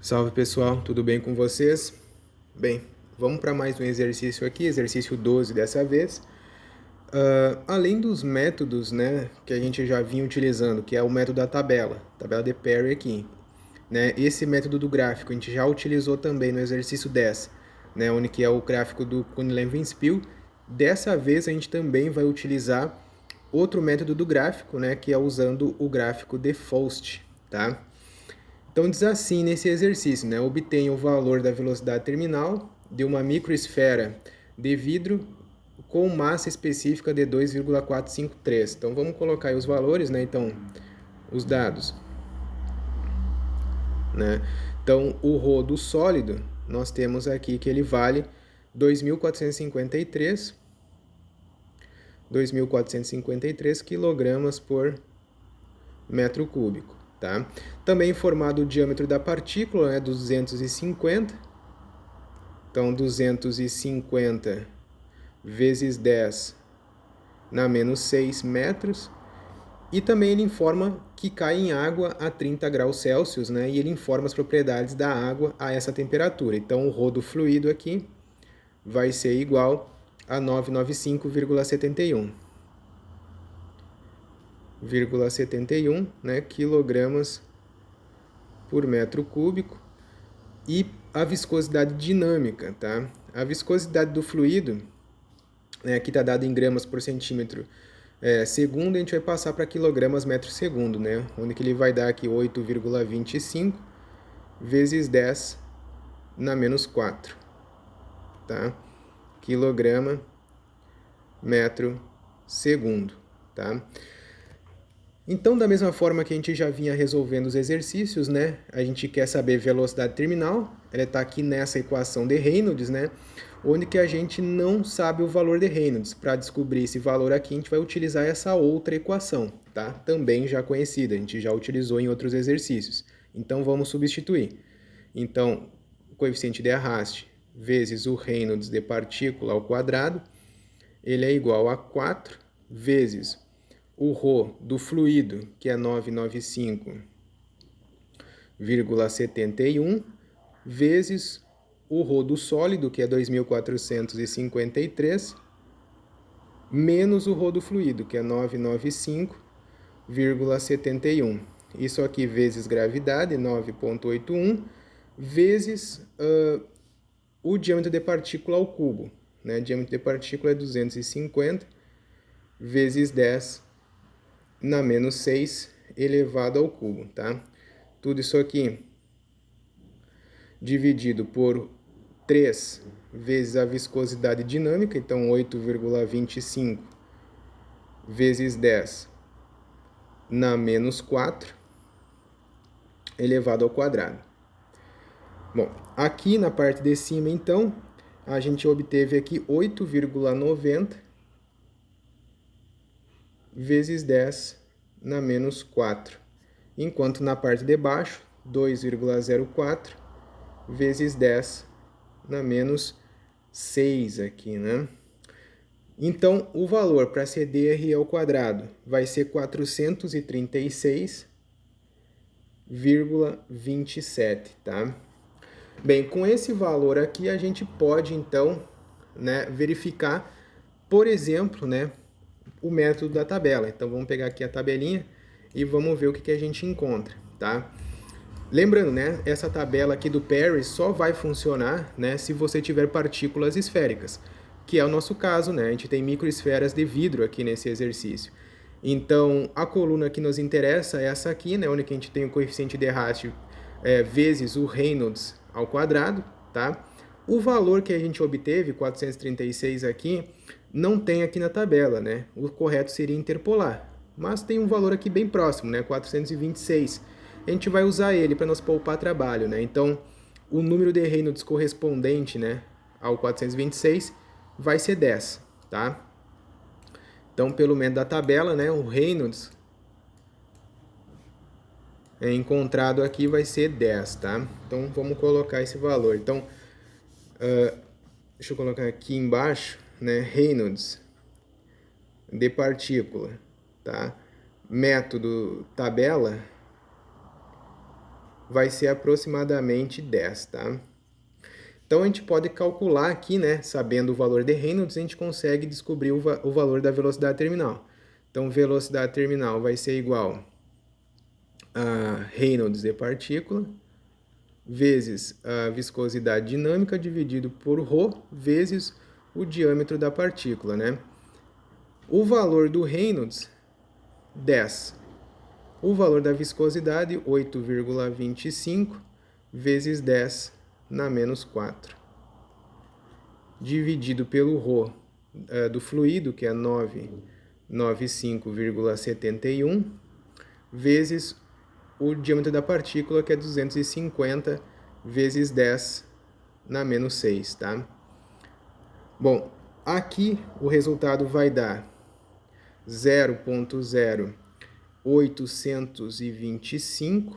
Salve pessoal, tudo bem com vocês? Bem, vamos para mais um exercício aqui, exercício 12 dessa vez. Além dos métodos, né, que a gente já vinha utilizando, que é o método da tabela de Perry aqui, né, esse método do gráfico a gente já utilizou também no exercício 10, né, onde que é o gráfico do Kuhn-Levi-Spiel. Dessa vez a gente também vai utilizar outro método do gráfico, né, que é usando o gráfico de Faust, tá? Então diz assim nesse exercício, né? Obtenha o valor da velocidade terminal de uma microesfera de vidro com massa específica de 2,453. Então vamos colocar aí os valores, né? Então, os dados, né? Então, o ρ do sólido, nós temos aqui que ele vale 2.453 quilogramas por metro cúbico, tá? Também informado o diâmetro da partícula, né, 250. Então, 250 vezes 10 na menos 6 metros. E também ele informa que cai em água a 30 graus Celsius, né? E ele informa as propriedades da água a essa temperatura. Então, o ρ do fluido aqui vai ser igual a 995,71, né, quilogramas por metro cúbico. E a viscosidade dinâmica, tá? A viscosidade do fluido, né, aqui está dado em gramas por centímetro segundo, a gente vai passar para quilogramas metro segundo, né? Onde que ele vai dar aqui 8,25 vezes 10 na menos 4, tá? Quilograma metro segundo, tá? Então, da mesma forma que a gente já vinha resolvendo os exercícios, né? A gente quer saber velocidade terminal, ela está aqui nessa equação de Reynolds, né? Onde que a gente não sabe o valor de Reynolds. Para descobrir esse valor aqui, a gente vai utilizar essa outra equação, tá? Também já conhecida, a gente já utilizou em outros exercícios. Então, vamos substituir. Então, o coeficiente de arraste vezes o Reynolds de partícula ao quadrado, ele é igual a 4 vezes o ρ do fluido, que é 995,71, vezes o ρ do sólido, que é 2.453, menos o ρ do fluido, que é 995,71. Isso aqui vezes gravidade, 9,81, vezes o diâmetro de partícula ao cubo. Né? O diâmetro de partícula é 250 vezes 10 na menos 6 elevado ao cubo, tá? Tudo isso aqui dividido por 3 vezes a viscosidade dinâmica, então 8,25 vezes 10 na menos 4 elevado ao quadrado. Bom, aqui na parte de cima, então, a gente obteve aqui 8,90 vezes 10 na menos 4. Enquanto na parte de baixo, 2,04 vezes 10 na menos 6 aqui, né? Então, o valor para CDR ao quadrado vai ser 436,27, tá? Bem, com esse valor aqui a gente pode então, né, verificar, por exemplo, né, o método da tabela. Então vamos pegar aqui a tabelinha e vamos ver o que a gente encontra, tá? Lembrando, né, essa tabela aqui do Perry só vai funcionar, né, se você tiver partículas esféricas, que é o nosso caso, né? A gente tem microesferas de vidro aqui nesse exercício. Então, a coluna que nos interessa é essa aqui, né, onde a gente tem o coeficiente de arraste vezes o Reynolds ao quadrado, tá? O valor que a gente obteve, 436 aqui, não tem aqui na tabela, né? O correto seria interpolar, mas tem um valor aqui bem próximo, né? 426. A gente vai usar ele para nos poupar trabalho, né? Então, o número de Reynolds correspondente, né, ao 426 vai ser 10, tá? Então, pelo método da tabela, né, o Reynolds encontrado aqui vai ser 10, tá? Então, vamos colocar esse valor. Então, deixa eu colocar aqui embaixo, né, Reynolds de partícula, tá? Método tabela vai ser aproximadamente 10, tá? Então, a gente pode calcular aqui, né? Sabendo o valor de Reynolds, a gente consegue descobrir o valor da velocidade terminal. Então, velocidade terminal vai ser igual a Reynolds de partícula vezes a viscosidade dinâmica dividido por ρ vezes o diâmetro da partícula, né? O valor do Reynolds, 10. O valor da viscosidade, 8,25 vezes 10 na menos 4. Dividido pelo ρ do fluido, que é 995,71, vezes o diâmetro da partícula, que é 250 vezes 10 na menos 6, tá? Bom, aqui o resultado vai dar 0,0825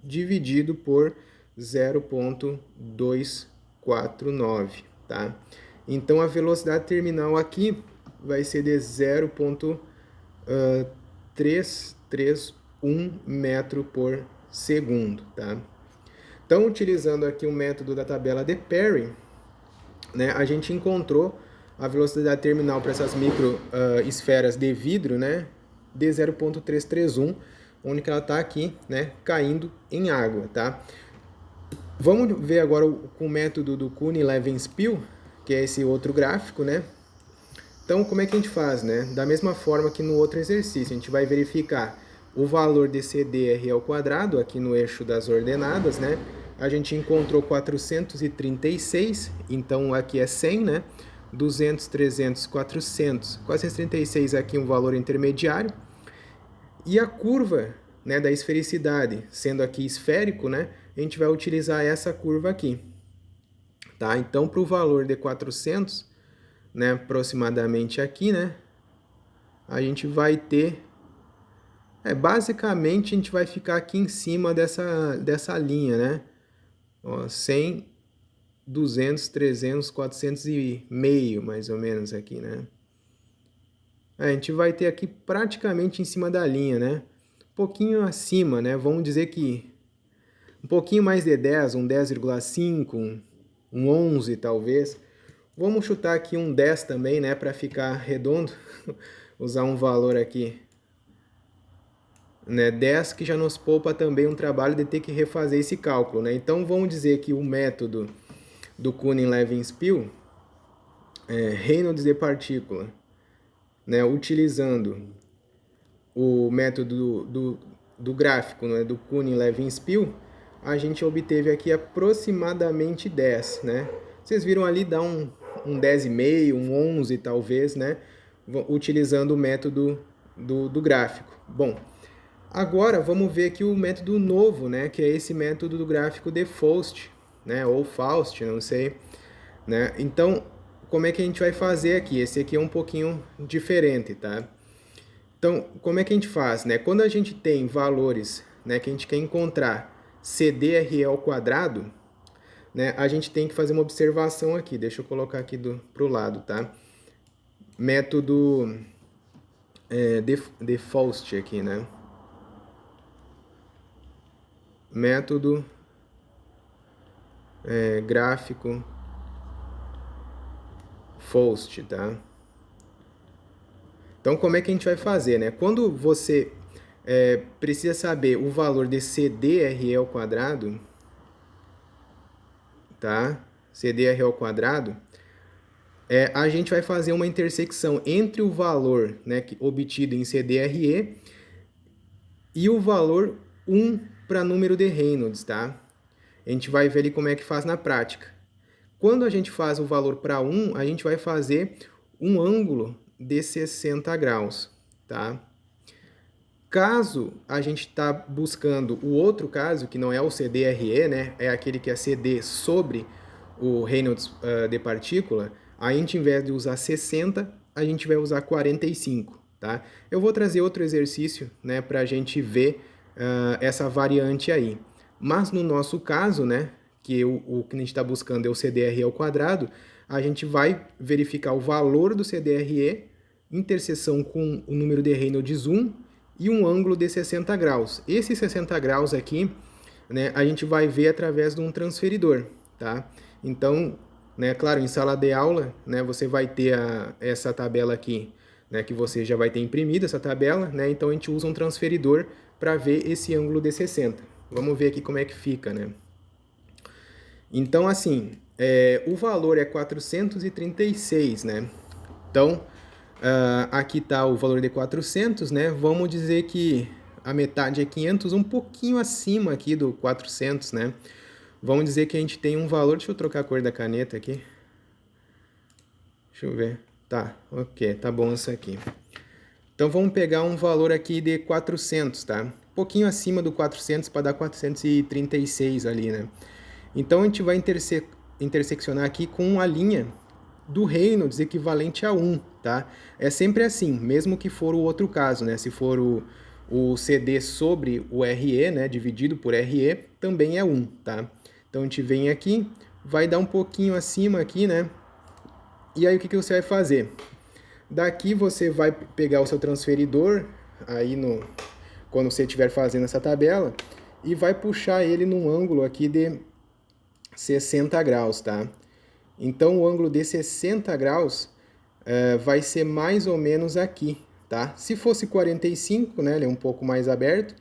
dividido por 0,249, tá? Então, a velocidade terminal aqui vai ser de 0,331 metro por segundo, tá? Então, utilizando aqui o método da tabela de Perry, né, a gente encontrou a velocidade terminal para essas micro esferas de vidro, né, de 0,331, onde ela está aqui, né, caindo em água, tá? Vamos ver agora com o método do Kuhn-Levi-Spiel, que é esse outro gráfico, né? Então, como é que a gente faz, né? Da mesma forma que no outro exercício, a gente vai verificar o valor de CDR ao quadrado, aqui no eixo das ordenadas, né? A gente encontrou 436, então aqui é 100, né? 200, 300, 400, 436 aqui um valor intermediário. E a curva, né, da esfericidade, sendo aqui esférico, né? A gente vai utilizar essa curva aqui, tá? Então, para o valor de 400, né, aproximadamente aqui, né, a gente vai ter, basicamente a gente vai ficar aqui em cima dessa linha, né, ó, 100, 200, 300, 400 e meio, mais ou menos aqui, né. A gente vai ter aqui praticamente em cima da linha, né, um pouquinho acima, né, vamos dizer que um pouquinho mais de 10, um 10,5, um 11 talvez. Vamos chutar aqui um 10 também, né, para ficar redondo, usar um valor aqui, né, 10, que já nos poupa também um trabalho de ter que refazer esse cálculo, né. Então, vamos dizer que o método do Kuhn-Levi-Spiel, Reynolds de partícula, né, utilizando o método do gráfico, né, do Kuhn-Levi-Spiel, a gente obteve aqui aproximadamente 10, né. Vocês viram ali, dá um 10,5, um 11 talvez, né, utilizando o método do gráfico. Bom, agora vamos ver aqui o método novo, né, que é esse método do gráfico de Faust, né, ou Faust, não sei, né. Então, como é que a gente vai fazer aqui? Esse aqui é um pouquinho diferente, tá? Então, como é que a gente faz, né? Quando a gente tem valores, né, que a gente quer encontrar CDRE ao quadrado, né, a gente tem que fazer uma observação aqui. Deixa eu colocar aqui pro lado, tá? Método de Faust aqui, né? Método gráfico Faust, tá? Então, como é que a gente vai fazer, né? Quando você precisa saber o valor de CDRE ao quadrado, tá? CDRE ao quadrado, a gente vai fazer uma intersecção entre o valor, né, obtido em CDRE e o valor 1 para número de Reynolds, tá? A gente vai ver ali como é que faz na prática. Quando a gente faz o valor para 1, a gente vai fazer um ângulo de 60 graus, tá? Caso a gente está buscando o outro caso, que não é o CDRE, né? É aquele que é CD sobre o Reynolds de partícula, a gente, em vez de usar 60, a gente vai usar 45, tá? Eu vou trazer outro exercício, né, para a gente ver essa variante aí. Mas no nosso caso, né, que o que a gente está buscando é o CDRE ao quadrado, a gente vai verificar o valor do CDRE, interseção com o número de Reynolds 1 e um ângulo de 60 graus. Esse 60 graus aqui né, a gente vai ver através de um transferidor, tá? Então, né, claro, em sala de aula, né, você vai ter essa tabela aqui, né, que você já vai ter imprimido essa tabela, né? Então a gente usa um transferidor para ver esse ângulo de 60. Vamos ver aqui como é que fica, né? Então, assim, o valor é 436, né? Então, aqui está o valor de 400, né? Vamos dizer que a metade é 500, um pouquinho acima aqui do 400, né? Vamos dizer que a gente tem um valor... Deixa eu trocar a cor da caneta aqui. Deixa eu ver. Tá, ok, tá bom isso aqui. Então, vamos pegar um valor aqui de 400, tá? Um pouquinho acima do 400 para dar 436 ali, né? Então, a gente vai interseccionar aqui com a linha do Reynolds equivalente a 1, tá? É sempre assim, mesmo que for o outro caso, né? Se for o CD sobre o RE, né? Dividido por RE, também é 1, tá? Então, a gente vem aqui, vai dar um pouquinho acima aqui, né? E aí, o que você vai fazer? Daqui você vai pegar o seu transferidor, aí quando você estiver fazendo essa tabela, e vai puxar ele num ângulo aqui de 60 graus, tá? Então, o ângulo de 60 graus vai ser mais ou menos aqui, tá? Se fosse 45, né, ele é um pouco mais aberto,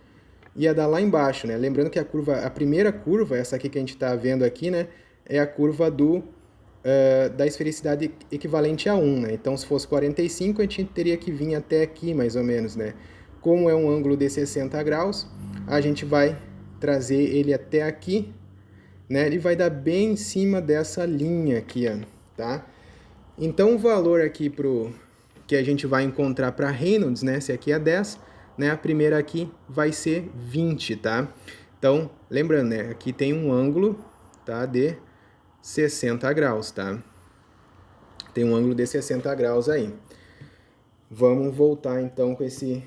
ia dar lá embaixo, né? Lembrando que a primeira curva, essa aqui que a gente está vendo aqui, né, é a curva da esfericidade equivalente a 1, né? Então, se fosse 45, a gente teria que vir até aqui, mais ou menos, né? Como é um ângulo de 60 graus, a gente vai trazer ele até aqui, né? Ele vai dar bem em cima dessa linha aqui, ó, tá? Então, o valor aqui que a gente vai encontrar para Reynolds, né? Se aqui é 10, né? A primeira aqui vai ser 20, tá? Então, lembrando, né? Aqui tem um ângulo, tá? De 60 graus, tá? Tem um ângulo de 60 graus aí. Vamos voltar, então, com esse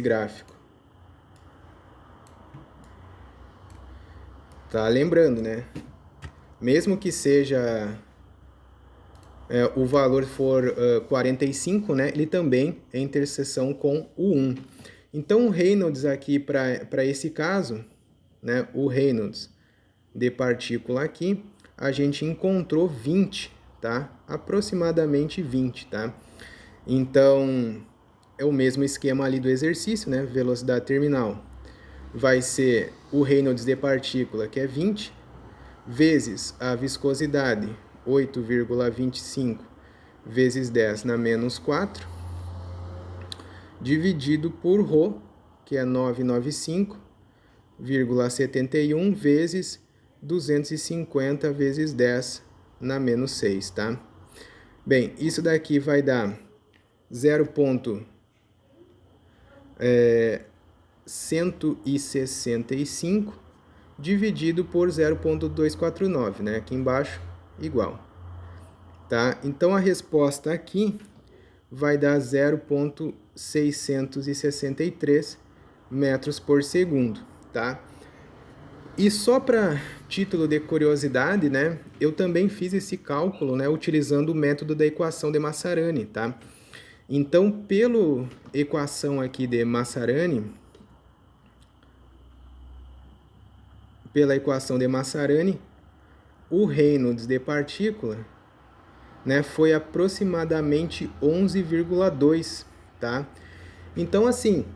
gráfico. Tá? Lembrando, né? Mesmo que seja... o valor for 45, né? Ele também é interseção com o 1. Então, o Reynolds aqui, para esse caso, né? O Reynolds de partícula aqui, a gente encontrou 20, tá? Aproximadamente 20, tá? Então, é o mesmo esquema ali do exercício, né? Velocidade terminal vai ser o Reynolds de partícula, que é 20, vezes a viscosidade, 8,25 vezes 10 na menos 4, dividido por ρ, que é 995,71 vezes 250 vezes 10 na menos 6, tá? Bem, isso daqui vai dar 0,165 dividido por 0,249, né? Aqui embaixo, igual. Tá? Então, a resposta aqui vai dar 0,663 metros por segundo, tá? E só para título de curiosidade, né, eu também fiz esse cálculo, né, utilizando o método da equação de Massarani, tá? Então, pela equação aqui de Massarani, o Reynolds de partícula, né, foi aproximadamente 11,2, tá? Então, assim,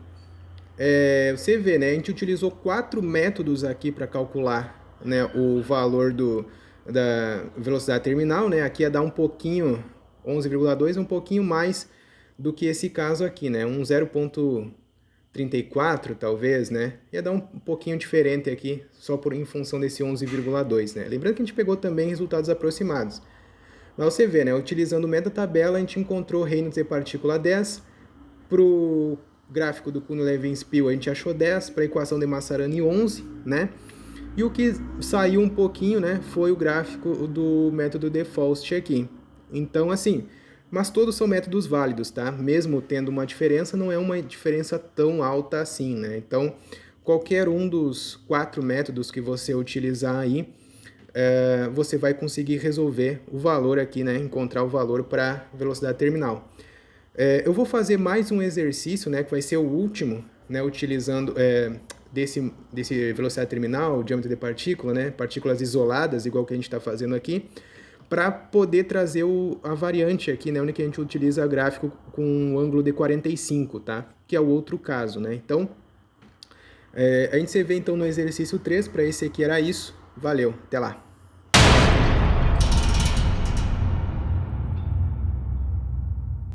você vê, né, a gente utilizou 4 métodos aqui para calcular, né, o valor da velocidade terminal, né? Aqui ia dar um pouquinho, 11,2, um pouquinho mais do que esse caso aqui, né? Um 0,34 talvez, né? Ia dar um pouquinho diferente aqui, só em função desse 11,2, né? Lembrando que a gente pegou também resultados aproximados. Mas você vê, né? Utilizando o meta-tabela, a gente encontrou Reynolds de partícula 10. Para o gráfico do Kuhn-Levi-Spiel, a gente achou 10. Para a equação de Massarani, 11, né? E o que saiu um pouquinho, né? Foi o gráfico do método de Faust aqui. Então, assim... Mas todos são métodos válidos, tá? Mesmo tendo uma diferença, não é uma diferença tão alta assim, né? Então, qualquer um dos 4 métodos que você utilizar aí, você vai conseguir resolver o valor aqui, né? Encontrar o valor para velocidade terminal. Eu vou fazer mais um exercício, né? Que vai ser o último, né? Utilizando desse velocidade terminal, diâmetro de partícula, né? Partículas isoladas, igual que a gente está fazendo aqui, para poder trazer a variante aqui, né? Onde que a gente utiliza gráfico com um ângulo de 45, tá? Que é o outro caso, né? Então, a gente se vê então no exercício 3, para esse aqui era isso. Valeu, até lá!